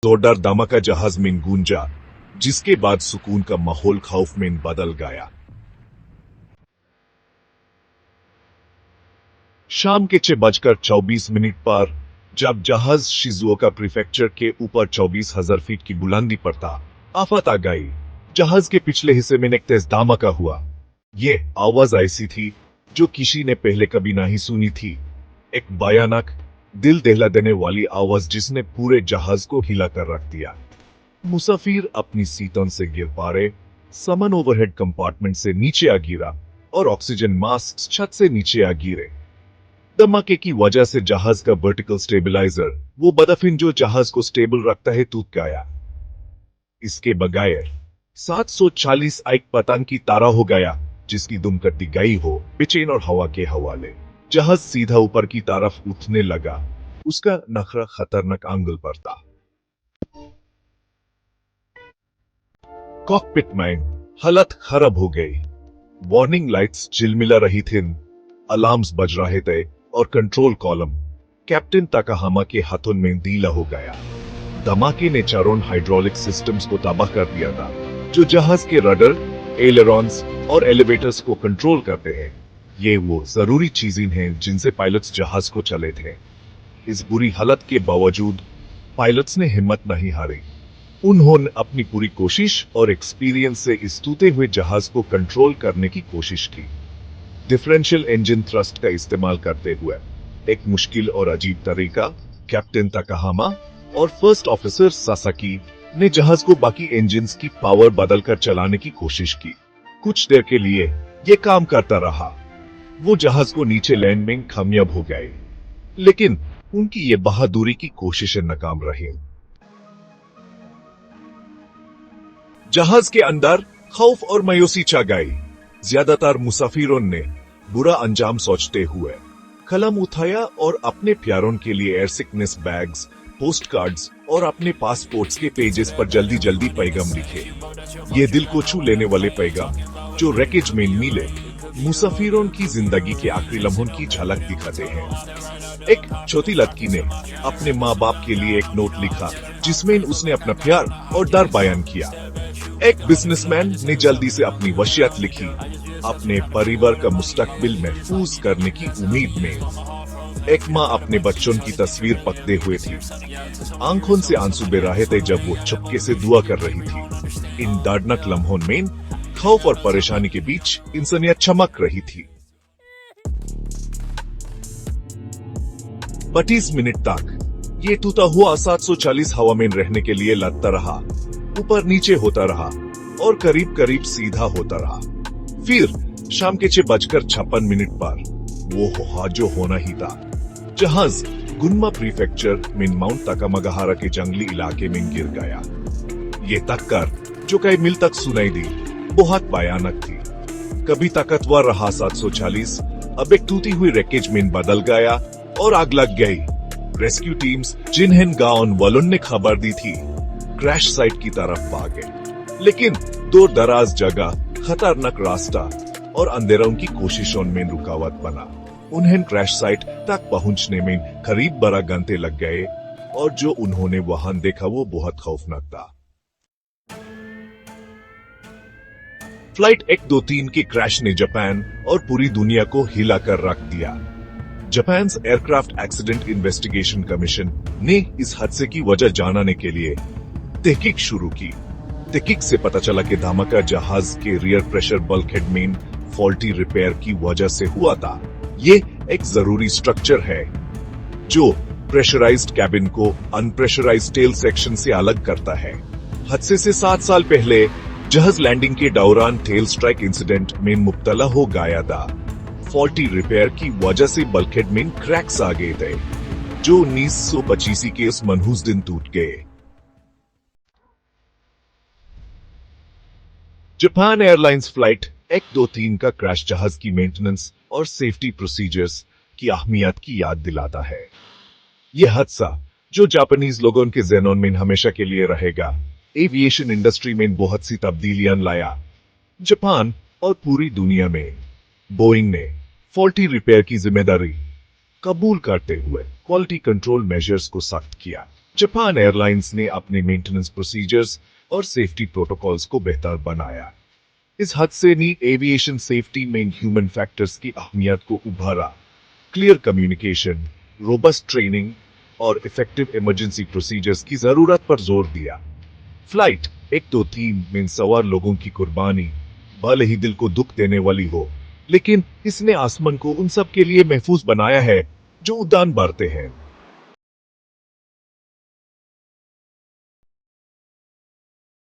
जोरदार धमाका जहाज में गूंजा, जिसके बाद सुकून का माहौल खौफ में बदल गया। शाम के 6:24 पर जब जहाज शिजुओका प्रीफेक्चर के ऊपर 24,000 फीट की बुलंदी पर था, आफत आ गई। जहाज के पिछले हिस्से में एक तेज धमाका हुआ। ये आवाज ऐसी थी जो किसी ने पहले कभी नहीं सुनी थी। एक भयानक, दिल दहला देने वाली आवाज जिसने पूरे जहाज को हिला कर रख दिया। मुसाफिर अपनी सीटों से गिर पड़े, सामान ओवरहेड कंपार्टमेंट से नीचे आ गिरा और ऑक्सीजन मास्क छत से नीचे आ गिरे। धमाके की वजह से जहाज का वर्टिकल स्टेबलाइजर, वो बदफिन जो जहाज को स्टेबल रखता है, टूट गया। इसके बगैर 740 एक पतंग की तरह हो गया, जिसकी दुम कटी गई हो बेचैन और हवा के हवाले। जहाज सीधा ऊपर की तरफ उठने लगा। उसका नखरा खतरनाक एंगल पर था। कॉकपिट में हालत खराब हो गई। वार्निंग लाइट्स झिलमिला रही थी, अलार्म्स बज रहे थे और कंट्रोल कॉलम कैप्टन ताकाहामा के हाथों में ढीला हो गया। धमाके ने चारों हाइड्रोलिक सिस्टम्स को तबाह कर दिया था, जो जहाज के रडर, एलेरॉन्स और एलिवेटर्स को कंट्रोल करते हैं। ये वो जरूरी चीजें हैं जिनसे पायलट्स जहाज को चले थे। इस बुरी हालत के बावजूद पायलट्स ने हिम्मत नहीं हारी। उन्होंने अपनी पूरी कोशिश और एक्सपीरियंस से इस टूटे हुए जहाज को कंट्रोल करने की कोशिश की। डिफरेंशियल इंजन थ्रस्ट का इस्तेमाल करते हुए एक मुश्किल और अजीब तरीका, कैप्टन ताकाहामा और फर्स्ट ऑफिसर सासाकी ने जहाज को बाकी इंजन्स की पावर बदलकर चलाने की कोशिश की। कुछ देर के लिए यह काम करता रहा। वो जहाज को नीचे लैंड में कामयाब हो गए, लेकिन उनकी ये बहादुरी की कोशिशें नाकाम रही। जहाज के अंदर खौफ और मायूसी छा गई। ज्यादातर मुसाफिरों ने बुरा अंजाम सोचते हुए कलम उठाया और अपने प्यारों के लिए air sickness bags, post cards और अपने पासपोर्ट्स के पेजेस पर जल्दी जल्दी पैगाम लिखे। ये दिल को छू लेने वाले पैगाम जो रैकेज में मिले, मुसाफिरों की जिंदगी के आखिरी लम्हों की झलक दिखाते हैं। एक छोटी लड़की ने अपने माँ बाप के लिए एक नोट लिखा, जिसमें उसने अपना प्यार और डर बयान किया। एक बिजनेसमैन ने जल्दी से अपनी वसीयत लिखी, अपने परिवार का मुस्तकबिल महफूज करने की उम्मीद में। एक माँ अपने बच्चों की तस्वीर पकड़े हुए थी। आंखों से आंसू बह रहे थे जब वो चुपके से दुआ कर रही थी। इन दर्दनाक लम्हों में खौफ और परेशानी के बीच इंसानियत चमक रही थी। 32 मिनट तक ये टूटा हुआ 740 हवा में रहने के लिए लड़ता रहा, ऊपर नीचे होता रहा और करीब करीब सीधा होता रहा। फिर शाम के 6:56 पर वो हुआ जो होना ही था। जहाज गुन्मा प्रीफेक्चर में माउंट ताकामागाहारा के जंगली इलाके में गिर गया। ये टक्कर जो कई मील तक सुनाई दी, बहुत भयानक थी। कभी ताकतवर रहा 740 अब एक टूटी हुई रैकेज में बदल गया और आग लग गई। रेस्क्यू टीम्स, जिन्हें गांव वालों ने खबर दी थी, क्रैश साइट की तरफ भागे, लेकिन दूर दराज जगह, खतरनाक रास्ता और अंधेरों की कोशिशों में रुकावट बना। उन्हें क्रैश साइट तक पहुंचने में करीब 12 घंटे लग गए और जो उन्होंने वहां देखा वो बहुत खौफनाक था। फ्लाइट 123 के क्रैश ने जापान और पूरी दुनिया को हिला कर रख दिया। Japan aircraft accident investigation commission ने इस हादसे की वजह जानने के लिए तहकीक शुरू की। तहकीक से पता चला कि धमाका जहाज के रियर प्रेशर बल्कहेड में फॉल्टी रिपेयर की वजह से हुआ था। ये एक जरूरी स्ट्रक्चर है जो प्रेशराइज्ड कैबिन को अनप्रेशराइज्ड टेल सेक्शन से अलग करता है। हादसे से 7 साल पहले जहाज लैंडिंग के दौरान टेल स्ट्राइक इंसिडेंट में मुब्तला हो गया था। फॉल्टी रिपेयर की वजह से बल्कहेड में क्रैक्स आ गए थे, जो 1985 के उस मनहूस दिन टूट गए। जापान एयरलाइंस फ्लाइट 123 का क्रैश जहाज की मेंटेनेंस और सेफ्टी प्रोसीजर्स की अहमियत की याद दिलाता है। यह हादसा जो जापानीज लोगों के ज़हनों में हमेशा के लिए रहेगा, एविएशन इंडस्ट्री में बहुत सी तब्दीलियां लाया। जापान और पूरी दुनिया में बोइंग ने फॉल्टी रिपेयर की जिम्मेदारी कबूल करते हुए क्वालिटी कंट्रोल मेजर्स को सख्त किया। जापान एयरलाइंस ने अपने मेंटेनेंस प्रोसीजर्स और सेफ्टी प्रोटोकॉल्स को बेहतर बनाया। इस हादसे ने एविएशन सेफ्टी में ह्यूमन फैक्टर्स की अहमियत को उभारा। क्लियर कम्युनिकेशन, रोबस्ट ट्रेनिंग और इफेक्टिव इमरजेंसी प्रोसीजर्स की जरूरत पर जोर दिया। फ्लाइट 123 में सवार लोगों की कुर्बानी भले ही दिल को दुख देने वाली हो, लेकिन इसने आसमान को उन सब के लिए महफूज बनाया है जो उड़ान भरते हैं।